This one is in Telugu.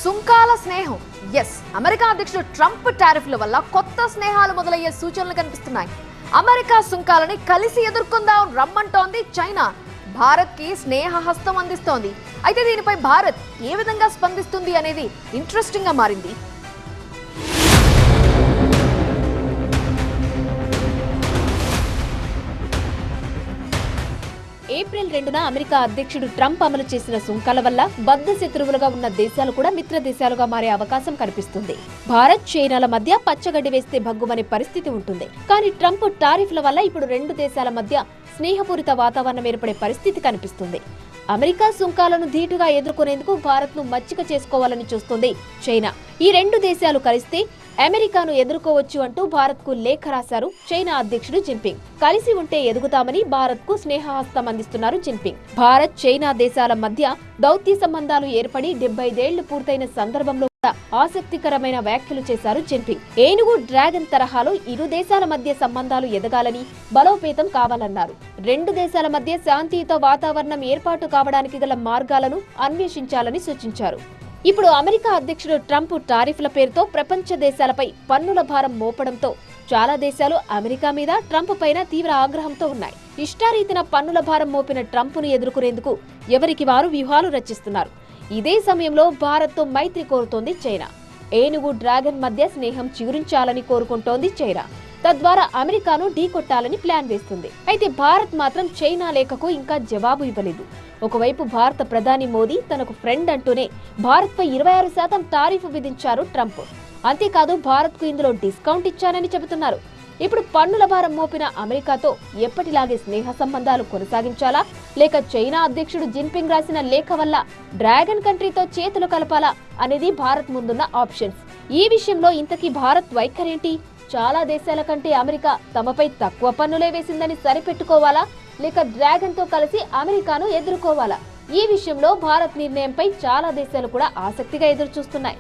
సుంకాల స్నేహం. ఎస్, అమెరికా అధ్యక్షుడు ట్రంప్ టారిఫ్ల వల్ల కొత్త స్నేహాలు మొదలయ్యే సూచనలు కనిపిస్తున్నాయి. అమెరికా సుంకాలని కలిసి ఎదుర్కొందాం రమ్మంటోంది చైనా. భారత్ కి స్నేహ హస్తం అందిస్తోంది. అయితే దీనిపై భారత్ ఏ విధంగా స్పందిస్తుంది అనేది ఇంట్రెస్టింగ్ గా మారింది. ఏప్రిల్ 2న అమెరికా అధ్యక్షుడు ట్రంప్ అమలు చేసిన సుంకాల వల్ల బద్ధ శత్రువులుగా ఉన్న దేశాలు కూడా మిత్ర దేశాలుగా మారే అవకాశం కనిపిస్తుంది. భారత్, చైనాల మధ్య పచ్చగడ్డి వేస్తే భగ్గుమనే పరిస్థితి ఉంటుంది. కానీ ట్రంప్ టారిఫ్ల వల్ల ఇప్పుడు రెండు దేశాల మధ్య స్నేహపూరిత వాతావరణం ఏర్పడే పరిస్థితి కనిపిస్తుంది. అమెరికా సుంకాలను ధీటుగా ఎదుర్కొనేందుకు భారత్ను మచ్చిక చేసుకోవాలని చూస్తోంది చైనా. ఈ రెండు దేశాలు కలిస్తే అమెరికాను ఎదుర్కోవచ్చు అంటూ భారత్కు లేఖ రాశారు చైనా అధ్యక్షుడు జిన్పింగ్. కలిసి ఉంటే ఎదుగుతామని భారత్కు స్నేహహస్తం అందిస్తున్నారు జిన్పింగ్. భారత్, చైనా దేశాల మధ్య దౌత్య సంబంధాలు ఏర్పడి 75 ఏళ్లు పూర్తయిన సందర్భంలో కూడా ఆసక్తికరమైన వ్యాఖ్యలు చేశారు జిన్పింగ్. ఏనుగు, డ్రాగన్ తరహాలో ఇరు దేశాల మధ్య సంబంధాలు ఎదగాలని, బలోపేతం కావాలన్నారు. రెండు దేశాల మధ్య శాంతియుత వాతావరణం ఏర్పాటు కావడానికి గల మార్గాలను అన్వేషించాలని సూచించారు. ఇప్పుడు అమెరికా అధ్యక్షుడు ట్రంప్ టారిఫ్ల పేరుతో ప్రపంచ దేశాలపై పన్నుల భారం మోపడంతో చాలా దేశాలు అమెరికా మీద, ట్రంప్ పైన తీవ్ర ఆగ్రహంతో ఉన్నాయి. ఇష్టారీతిన పన్నుల భారం మోపిన ట్రంప్ను ఎదుర్కొనేందుకు ఎవరికి వారు వ్యూహాలు రచిస్తున్నారు. ఇదే సమయంలో భారత్తో మైత్రి కోరుతోంది చైనా. ఏనుగు, డ్రాగన్ మధ్య స్నేహం చిగురించాలని కోరుకుంటోంది చైనా. తద్వారా అమెరికాను ఢీకొట్టాలని ప్లాన్ వేస్తుంది. అయితే భారత్ మాత్రం చైనా లేఖకు ఇంకా జవాబు ఇవ్వలేదు. ఒకవైపు భారత ప్రధాని మోదీ తనకు ఫ్రెండ్ అంటూనే భారత్పై 26% టారిఫ్ విధించారు ట్రంప్. అంతేకాదు భారత్కు ఇందులో డిస్కౌంట్ ఇచ్చానని చెబుతున్నారు. ఇప్పుడు పన్నుల భారం మోపిన అమెరికాతో ఎప్పటిలాగే స్నేహ సంబంధాలు కొనసాగించాలా, లేక చైనా అధ్యక్షుడు జిన్పింగ్ రాసిన లేఖ వల్ల డ్రాగన్ కంట్రీతో చేతులు కలపాలా అనేది భారత్ ముందున్న ఆప్షన్స్. ఈ విషయంలో ఇంతకీ భారత్ వైఖరేంటి? చాలా దేశాల కంటే అమెరికా తమపై తక్కువ పన్నులే వేసిందని సరిపెట్టుకోవాలా, లేక డ్రాగన్ తో కలిసి అమెరికాను ఎదుర్కోవాలా? ఈ విషయంలో భారత్ నిర్ణయంపై చాలా దేశాలు కూడా ఆసక్తిగా ఎదురుచూస్తున్నాయి.